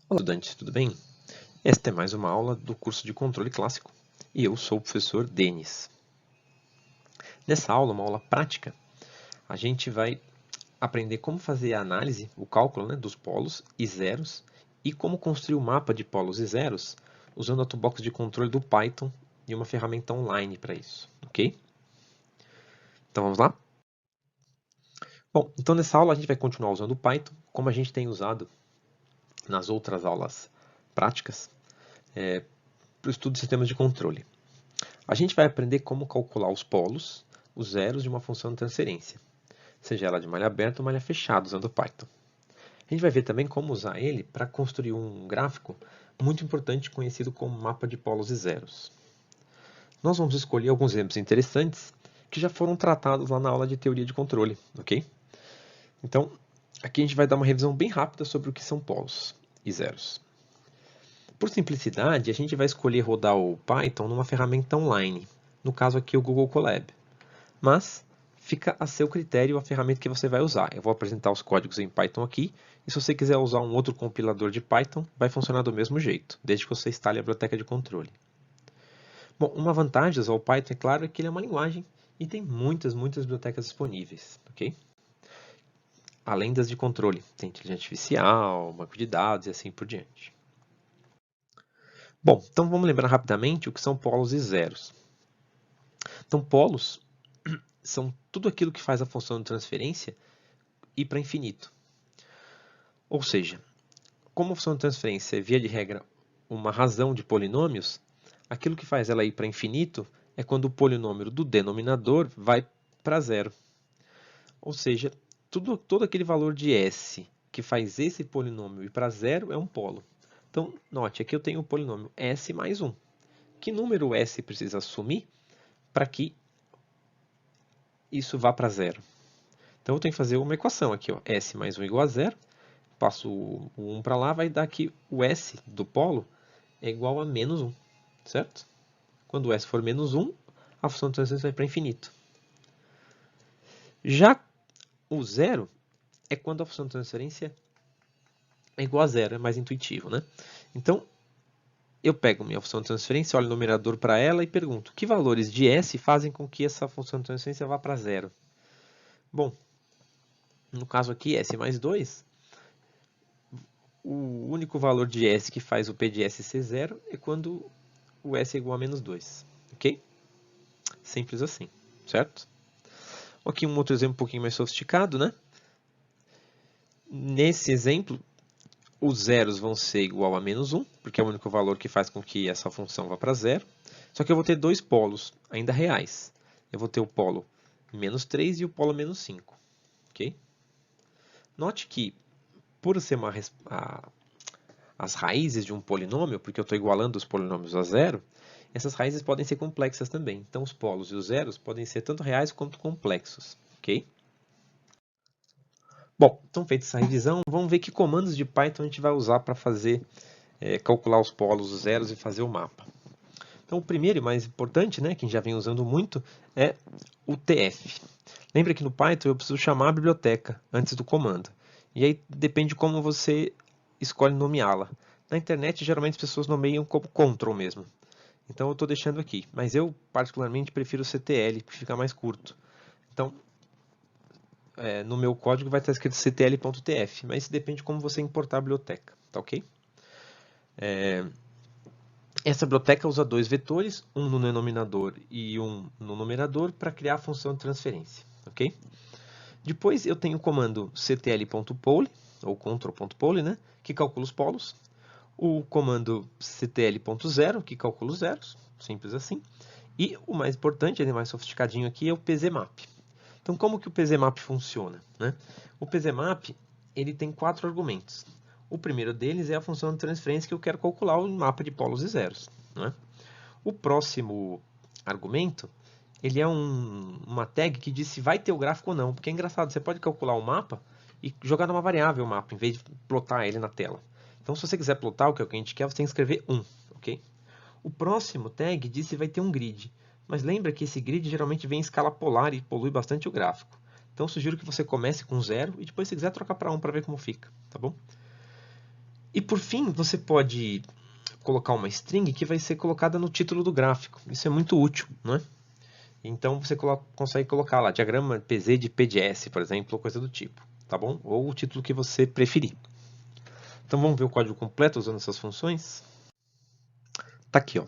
Olá, estudantes, tudo bem? Esta é mais uma aula do curso de Controle Clássico e eu sou o professor Denis. Nessa aula, uma aula prática, a gente vai aprender como fazer a análise, o cálculo, dos polos e zeros e como construir o mapa de polos e zeros usando a toolbox de controle do Python e uma ferramenta online para isso, ok? Então vamos lá? Bom, então nessa aula a gente vai continuar usando o Python, como a gente tem usado nas outras aulas práticas, para o estudo de sistemas de controle. A gente vai aprender como calcular os polos, os zeros de uma função de transferência, seja ela de malha aberta ou malha fechada, usando o Python. A gente vai ver também como usar ele para construir um gráfico muito importante conhecido como mapa de polos e zeros. Nós vamos escolher alguns exemplos interessantes que já foram tratados lá na aula de teoria de controle, ok? Então, aqui a gente vai dar uma revisão bem rápida sobre o que são polos e zeros. Por simplicidade, a gente vai escolher rodar o Python numa ferramenta online, no caso aqui o Google Colab. Mas fica a seu critério a ferramenta que você vai usar. Eu vou apresentar os códigos em Python aqui, e se você quiser usar um outro compilador de Python, vai funcionar do mesmo jeito, desde que você instale a biblioteca de controle. Bom, uma vantagem de usar o Python, é claro, é que ele é uma linguagem e tem muitas bibliotecas disponíveis, ok? Além das de controle, tem inteligência artificial, banco de dados e assim por diante. Bom, então vamos lembrar rapidamente o que são polos e zeros. Então, polos são tudo aquilo que faz a função de transferência ir para infinito. Ou seja, como a função de transferência é, via de regra, uma razão de polinômios, aquilo que faz ela ir para infinito é quando o polinômio do denominador vai para zero. Ou seja, todo aquele valor de s que faz esse polinômio ir para zero é um polo. Então, note, aqui eu tenho o polinômio s mais 1. Que número s precisa assumir para que isso vá para zero? Então, eu tenho que fazer uma equação aqui, ó, s mais 1 igual a zero. Passo o 1 para lá, vai dar que o s do polo é igual a menos 1, certo? Quando o s for menos 1, a função de transferência vai para infinito. Já o zero é quando a função de transferência é igual a zero, é mais intuitivo, né? Então, eu pego minha função de transferência, olho o numerador para ela e pergunto, que valores de s fazem com que essa função de transferência vá para zero? Bom, no caso aqui, s mais 2, o único valor de s que faz o p de s ser zero é quando o s é igual a menos 2, ok? Simples assim, certo? Aqui um outro exemplo um pouquinho mais sofisticado, né? Nesse exemplo, os zeros vão ser igual a menos 1, porque é o único valor que faz com que essa função vá para zero. Só que eu vou ter dois polos ainda reais. Eu vou ter o polo menos 3 e o polo menos 5. Okay? Note que, por ser as raízes de um polinômio, porque eu estou igualando os polinômios a zero, essas raízes podem ser complexas também. Então, os polos e os zeros podem ser tanto reais quanto complexos. Ok? Bom, então feita essa revisão, vamos ver que comandos de Python a gente vai usar para fazer calcular os polos, os zeros e fazer o mapa. Então, o primeiro e mais importante, né, que a gente já vem usando muito, é o TF. Lembra que no Python eu preciso chamar a biblioteca antes do comando. E aí depende de como você escolhe nomeá-la. Na internet, geralmente as pessoas nomeiam como control mesmo. Então eu estou deixando aqui. Mas eu, particularmente, prefiro o CTL, porque fica mais curto. Então, no meu código vai estar escrito ctl.tf, mas depende de como você importar a biblioteca. Tá ok? Essa biblioteca usa dois vetores, um no denominador e um no numerador, para criar a função de transferência. Ok? Depois eu tenho o comando ctl.poll, ou control.poll, né, que calcula os polos. O comando ctl.zero, que calcula os zeros, simples assim. E o mais importante, ele é mais sofisticadinho aqui, é o pzmap. Então, como que o pzmap funciona? Né? O pzmap ele tem 4 argumentos. O primeiro deles é a função de transferência que eu quero calcular o mapa de polos e zeros. Né? O próximo argumento ele é uma tag que diz se vai ter o gráfico ou não. Porque é engraçado, você pode calcular o mapa e jogar numa variável o mapa, em vez de plotar ele na tela. Então, se você quiser plotar o que a gente quer, você tem que escrever 1. Okay? O próximo tag diz se vai ter um grid. Mas lembra que esse grid geralmente vem em escala polar e polui bastante o gráfico. Então, sugiro que você comece com 0 e depois, se quiser, trocar para 1 para ver como fica. Tá bom? E por fim, você pode colocar uma string que vai ser colocada no título do gráfico. Isso é muito útil, não é? Então você consegue colocar lá diagrama PZ de PDS, por exemplo, ou coisa do tipo, tá bom? Ou o título que você preferir. Então vamos ver o código completo usando essas funções? Tá aqui, ó.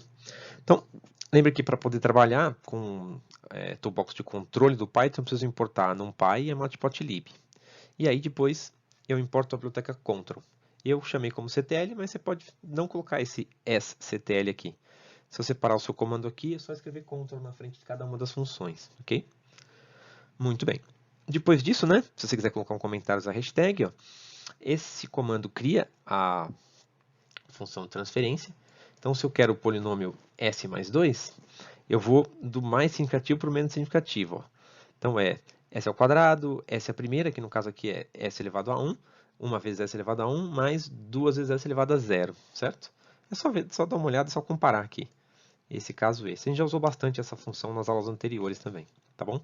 Então, lembra que para poder trabalhar com toolbox de controle do Python, eu preciso importar a NumPy e a Matplotlib. E aí depois eu importo a biblioteca control. Eu chamei como CTL, mas você pode não colocar esse sctl aqui. Se você parar o seu comando aqui, é só escrever control na frente de cada uma das funções, ok? Muito bem. Depois disso, né, se você quiser colocar um comentário da hashtag, ó, esse comando cria a função de transferência. Então, se eu quero o polinômio s mais 2, eu vou do mais significativo para o menos significativo. Ó. Então, é s ao quadrado, s a primeira, que no caso aqui é s elevado a 1, uma vezes s elevado a 1, mais duas vezes s elevado a 0, certo? É só dar uma olhada, é só comparar aqui. Esse caso, esse. A gente já usou bastante essa função nas aulas anteriores também, tá bom?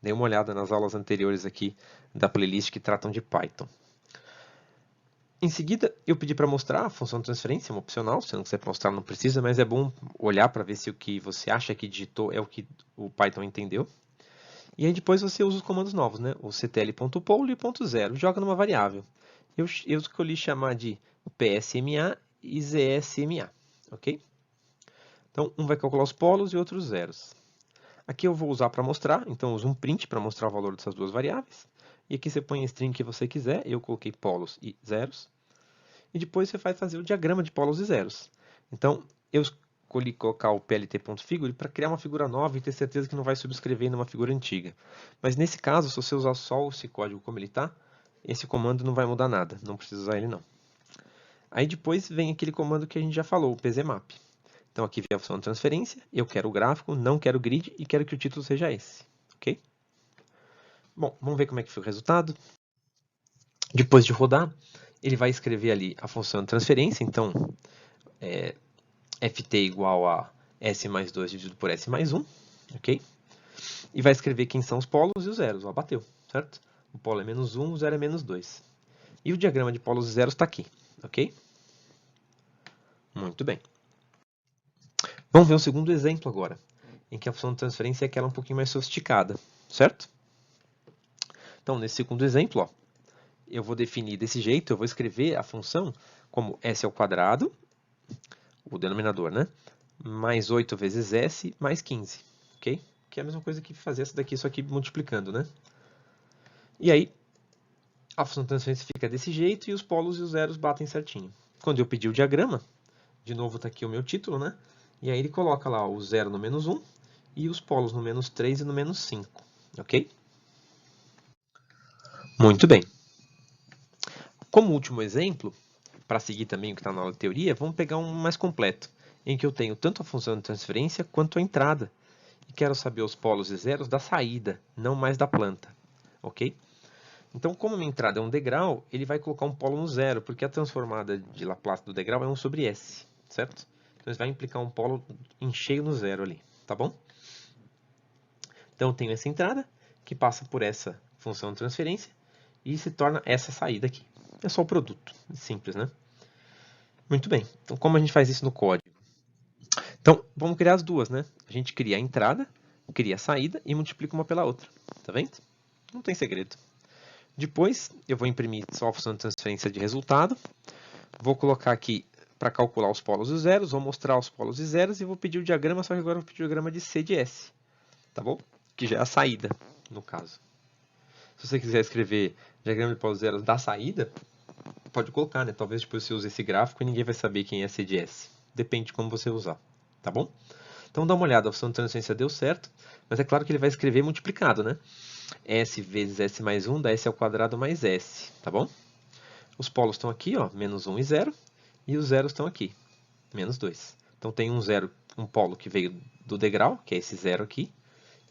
Dê uma olhada nas aulas anteriores aqui da playlist que tratam de Python. Em seguida, eu pedi para mostrar a função de transferência, é uma opcional, se não quiser mostrar não precisa, mas é bom olhar para ver se o que você acha que digitou é o que o Python entendeu. E aí depois você usa os comandos novos, né? O ctl.poll e .0, joga numa variável. Eu escolhi chamar de psma e zsma, ok? Então, um vai calcular os polos e outro os zeros. Aqui eu vou usar para mostrar, então eu uso um print para mostrar o valor dessas duas variáveis. E aqui você põe a string que você quiser, eu coloquei polos e zeros. E depois você vai fazer o diagrama de polos e zeros. Então, eu escolhi colocar o plt.figure para criar uma figura nova e ter certeza que não vai subscrever numa figura antiga. Mas nesse caso, se você usar só esse código como ele está, esse comando não vai mudar nada, não precisa usar ele não. Aí depois vem aquele comando que a gente já falou, o pzmap. Então aqui vem a função de transferência, eu quero o gráfico, não quero o grid e quero que o título seja esse, ok? Bom, vamos ver como é que foi o resultado. Depois de rodar, ele vai escrever ali a função de transferência, então ft igual a s mais 2 dividido por s mais 1, ok? E vai escrever quem são os polos e os zeros, ó, bateu, certo? O polo é menos 1, o zero é menos 2. E o diagrama de polos e zeros está aqui, ok? Muito bem. Vamos ver um segundo exemplo agora, em que a função de transferência é aquela um pouquinho mais sofisticada, certo? Então, nesse segundo exemplo, ó, eu vou definir desse jeito, eu vou escrever a função como s ao quadrado, o denominador, né? Mais 8 vezes s mais 15, ok? Que é a mesma coisa que fazer essa daqui, só que multiplicando, né? E aí, a função de transferência fica desse jeito e os polos e os zeros batem certinho. Quando eu pedir o diagrama, de novo está aqui o meu título, né? E aí ele coloca lá o zero no menos 1 e os polos no menos 3 e no menos 5, ok? Muito bem. Como último exemplo, para seguir também o que está na aula de teoria, vamos pegar um mais completo, em que eu tenho tanto a função de transferência quanto a entrada. E quero saber os polos e zeros da saída, não mais da planta, ok? Então, como a minha entrada é um degrau, ele vai colocar um polo no zero, porque a transformada de Laplace do degrau é 1 sobre s, certo? Então, isso vai implicar um polo em cheio no zero ali, tá bom? Então, eu tenho essa entrada, que passa por essa função de transferência, e se torna essa saída aqui. É só o produto, simples, né? Muito bem, então como a gente faz isso no código? Então, vamos criar as duas, né? A gente cria a entrada, cria a saída e multiplica uma pela outra, tá vendo? Não tem segredo. Depois, eu vou imprimir só a função de transferência de resultado. Vou colocar aqui para calcular os polos e os zeros, vou mostrar os polos e zeros e vou pedir o diagrama, só que agora eu vou pedir o diagrama de C de S, tá bom? Que já é a saída, no caso. Se você quiser escrever diagrama de polos e zeros da saída, pode colocar, né? Talvez depois você use esse gráfico e ninguém vai saber quem é C de S. Depende de como você usar, tá bom? Então dá uma olhada, a função de transferência deu certo, mas é claro que ele vai escrever multiplicado, né? S vezes S mais 1 dá S ao quadrado mais S, tá bom? Os polos estão aqui, ó, menos 1 e 0, e os zeros estão aqui, menos 2. Então tem um zero, um polo que veio do degrau, que é esse zero aqui,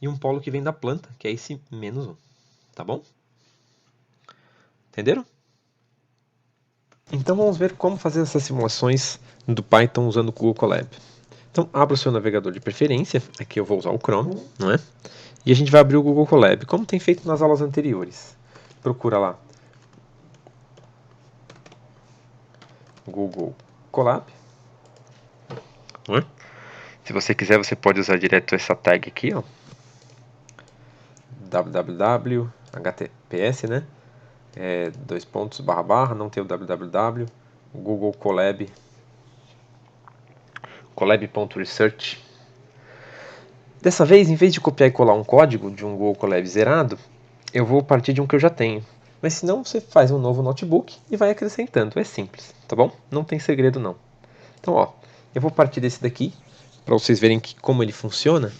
e um polo que vem da planta, que é esse menos 1, tá bom? Entenderam? Então vamos ver como fazer essas simulações do Python usando o Google Colab. Então abra o seu navegador de preferência, aqui eu vou usar o Chrome, não é? E a gente vai abrir o Google Colab, como tem feito nas aulas anteriores. Procura lá Google Colab. Se você quiser, você pode usar direto essa tag aqui, ó, www, https, né? Dois pontos, //, não tem o www, Google Colab, colab.research. Dessa vez, em vez de copiar e colar um código de um Google Colab zerado, eu vou partir de um que eu já tenho. Mas se não, você faz um novo notebook e vai acrescentando. É simples, tá bom? Não tem segredo não. Então, ó, eu vou partir desse daqui, para vocês verem como ele funciona,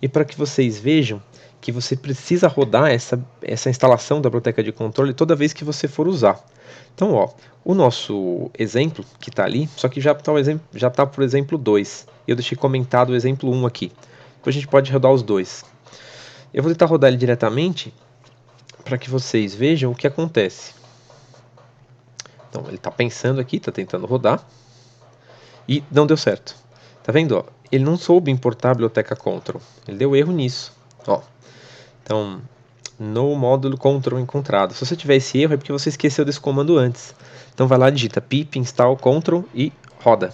e para que vocês vejam que você precisa rodar essa instalação da biblioteca de controle toda vez que você for usar. Então, ó, o nosso exemplo que está ali, só que já está por exemplo 2. Eu deixei comentado o exemplo 1 aqui. Então a gente pode rodar os dois. Eu vou tentar rodar ele diretamente para que vocês vejam o que acontece. Então ele está pensando aqui, está tentando rodar e não deu certo. Tá vendo? Ó? Ele não soube importar a biblioteca control. Ele deu erro nisso. Ó. Então, no módulo control encontrado. Se você tiver esse erro é porque você esqueceu desse comando antes. Então vai lá, digita pip install control e roda.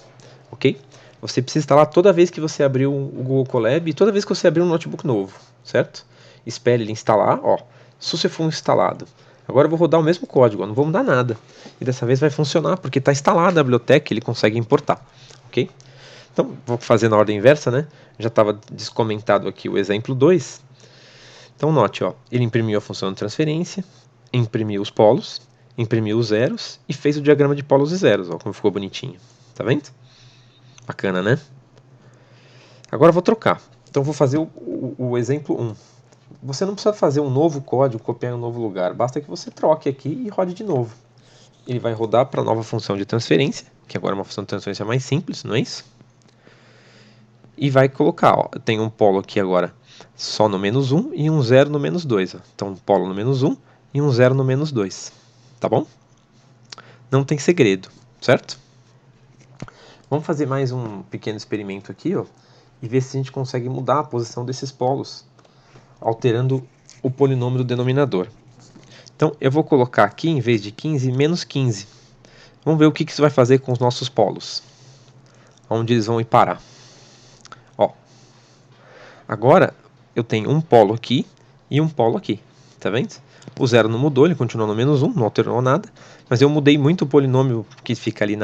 Ok? Você precisa instalar toda vez que você abrir o Google Colab e toda vez que você abrir um notebook novo, certo? Espere ele instalar, ó, SUSE for instalado. Agora eu vou rodar o mesmo código, ó, não vou mudar nada. E dessa vez vai funcionar, porque está instalada a biblioteca e ele consegue importar, ok? Então, vou fazer na ordem inversa, né? Já estava descomentado aqui o exemplo 2. Então, note, ó, ele imprimiu a função de transferência, imprimiu os polos, imprimiu os zeros e fez o diagrama de polos e zeros, ó, como ficou bonitinho. Tá vendo? Bacana, né? Agora eu vou trocar. Então vou fazer o exemplo 1. Você não precisa fazer um novo código, copiar em um novo lugar. Basta que você troque aqui e rode de novo. Ele vai rodar para a nova função de transferência, que agora é uma função de transferência mais simples, não é isso? E vai colocar, ó, eu tenho um polo aqui agora só no -1 e um 0 no -2. Ó. Então um polo no -1 e um 0 no -2. Tá bom? Não tem segredo, certo? Vamos fazer mais um pequeno experimento aqui, ó, e ver se a gente consegue mudar a posição desses polos, alterando o polinômio do denominador. Então, eu vou colocar aqui, em vez de 15, -15. Vamos ver o que isso vai fazer com os nossos polos. Onde eles vão ir parar. Ó, agora, eu tenho um polo aqui e um polo aqui. Tá vendo? O 0 não mudou, ele continuou no -1, não alterou nada. Mas eu mudei muito o polinômio que fica ali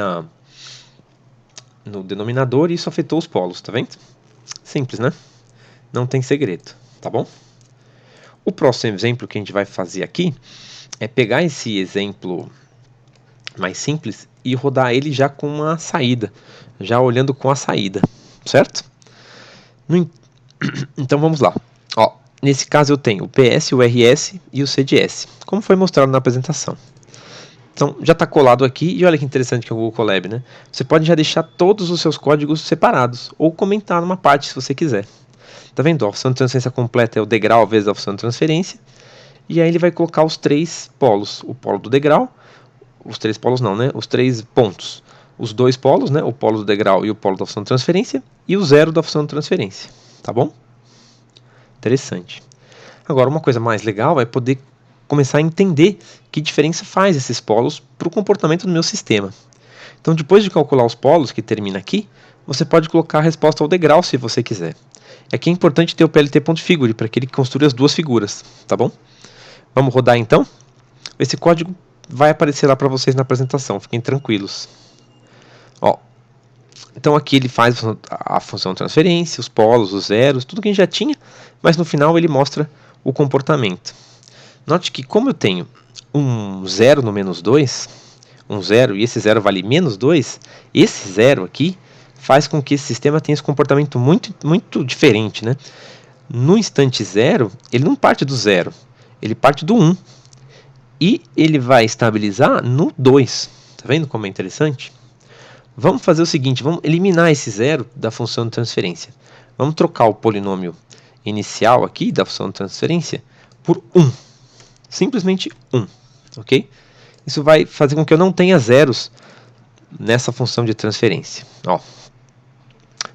no denominador e isso afetou os polos, tá vendo? Simples, né? Não tem segredo, tá bom? O próximo exemplo que a gente vai fazer aqui é pegar esse exemplo mais simples e rodar ele já com uma saída, já olhando com a saída, certo? Então vamos lá. Ó, nesse caso eu tenho o PS, o RS e o CDS, como foi mostrado na apresentação. Então, já está colado aqui, e olha que interessante que é o Google Colab, né? Você pode já deixar todos os seus códigos separados, ou comentar numa parte se você quiser. Tá vendo? A função de transferência completa é o degrau vezes a função de transferência, e aí ele vai colocar os três polos, o polo do degrau, os três polos não, né? Os três pontos, os dois polos, né? O polo do degrau e o polo da função de transferência, e o zero da função de transferência, tá bom? Interessante. Agora, uma coisa mais legal é poder começar a entender que diferença faz esses polos para o comportamento do meu sistema. Então, depois de calcular os polos, que termina aqui, você pode colocar a resposta ao degrau se você quiser. Aqui é importante ter o plt.figure para que ele construa as duas figuras, tá bom? Vamos rodar então? Esse código vai aparecer lá para vocês na apresentação, fiquem tranquilos. Ó, então aqui ele faz a função de transferência, os polos, os zeros, tudo que a gente já tinha, mas no final ele mostra o comportamento. Note que como eu tenho um 0 no -2, um 0 e esse 0 vale -2, esse 0 aqui faz com que esse sistema tenha esse comportamento muito diferente, né? No instante 0, ele não parte do 0, ele parte do 1. E ele vai estabilizar no 2. Tá vendo como é interessante? Vamos fazer o seguinte, vamos eliminar esse 0 da função de transferência. Vamos trocar o polinômio inicial aqui da função de transferência por 1. Simplesmente 1, ok? Isso vai fazer com que eu não tenha zeros nessa função de transferência. Ó,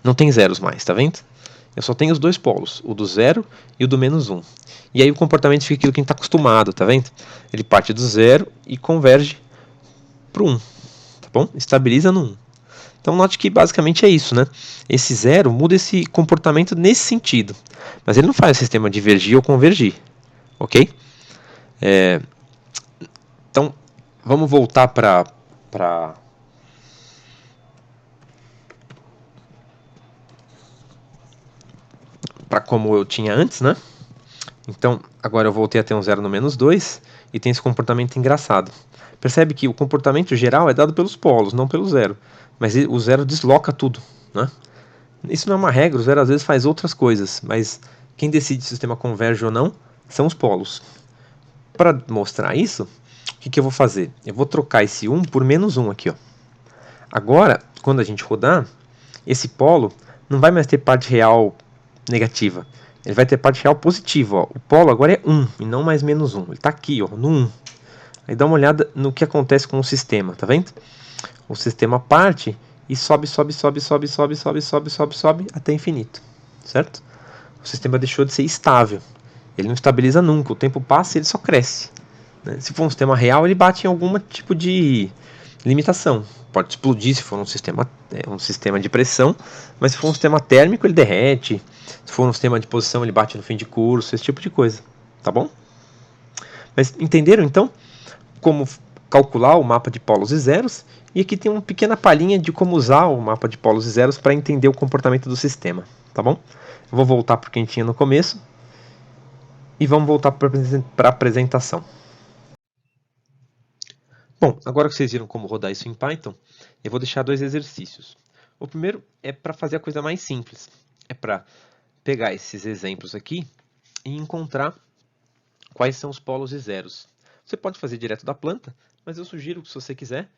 não tem zeros mais, tá vendo? Eu só tenho os dois polos, o do 0 e o do -1. E aí o comportamento fica aquilo que a gente está acostumado, tá vendo? Ele parte do 0 e converge para o 1, tá bom? Estabiliza no 1. Então note que basicamente é isso, né? Esse 0 muda esse comportamento nesse sentido, mas ele não faz o sistema divergir ou convergir, ok? Então vamos voltar para como eu tinha antes, né? Então, agora eu voltei a ter um 0 no menos 2 e tem esse comportamento engraçado. Percebe que o comportamento geral é dado pelos polos, não pelo 0. Mas o 0 desloca tudo, né? Isso não é uma regra, o 0 às vezes faz outras coisas, mas quem decide se o sistema converge ou não são os polos. Para mostrar isso, o que eu vou fazer? Eu vou trocar esse 1 por menos 1 aqui, ó. Agora, quando a gente rodar, esse polo não vai mais ter parte real negativa. Ele vai ter parte real positiva. Ó. O polo agora é 1 e não mais menos 1. Ele está aqui, ó, no 1. Aí dá uma olhada no que acontece com o sistema, tá vendo? O sistema parte e sobe, sobe, sobe, sobe, sobe, sobe, sobe, sobe, sobe até infinito, certo? O sistema deixou de ser estável. Ele não estabiliza nunca. O tempo passa e ele só cresce. Né? Se for um sistema real, ele bate em algum tipo de limitação. Pode explodir se for um sistema de pressão, mas se for um sistema térmico, ele derrete. Se for um sistema de posição, ele bate no fim de curso, esse tipo de coisa. Tá bom? Mas entenderam então como calcular o mapa de polos e zeros? E aqui tem uma pequena palhinha de como usar o mapa de polos e zeros para entender o comportamento do sistema. Tá bom? Eu vou voltar para o que a gente tinha no começo e vamos voltar para a apresentação. Bom, agora que vocês viram como rodar isso em Python, eu vou deixar 2 exercícios. O primeiro é para fazer a coisa mais simples. É para pegar esses exemplos aqui e encontrar quais são os polos e zeros. Você pode fazer direto da planta, mas eu sugiro que, se você quiser,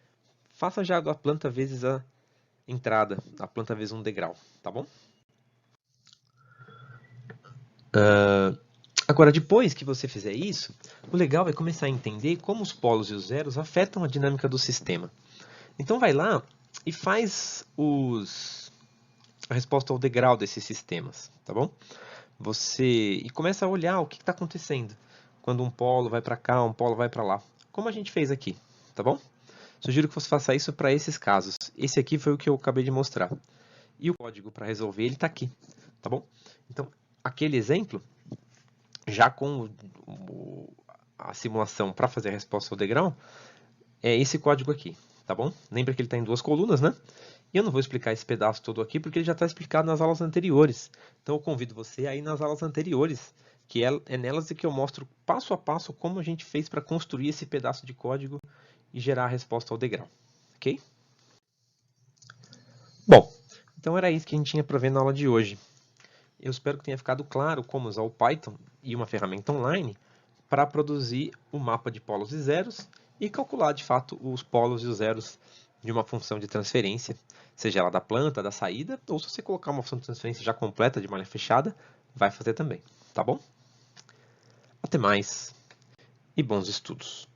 faça já a planta vezes a entrada, a planta vezes um degrau, tá bom? Agora, depois que você fizer isso, o legal é começar a entender como os polos e os zeros afetam a dinâmica do sistema. Então vai lá e faz a resposta ao degrau desses sistemas, tá bom? E começa a olhar o que está acontecendo quando um polo vai para cá, um polo vai para lá, como a gente fez aqui, tá bom? Sugiro que você faça isso para esses casos. Esse aqui foi o que eu acabei de mostrar. E o código para resolver ele está aqui, tá bom? Então, aquele exemplo, já com a simulação para fazer a resposta ao degrau, é esse código aqui, tá bom? Lembra que ele está em 2 colunas, né? E eu não vou explicar esse pedaço todo aqui porque ele já está explicado nas aulas anteriores. Então eu convido você a ir nas aulas anteriores, que é nelas que eu mostro passo a passo como a gente fez para construir esse pedaço de código e gerar a resposta ao degrau, ok? Bom, então era isso que a gente tinha para ver na aula de hoje. Eu espero que tenha ficado claro como usar o Python e uma ferramenta online para produzir o mapa de polos e zeros e calcular de fato os polos e os zeros de uma função de transferência, seja ela da planta, da saída, ou se você colocar uma função de transferência já completa de malha fechada, vai fazer também, tá bom? Até mais e bons estudos!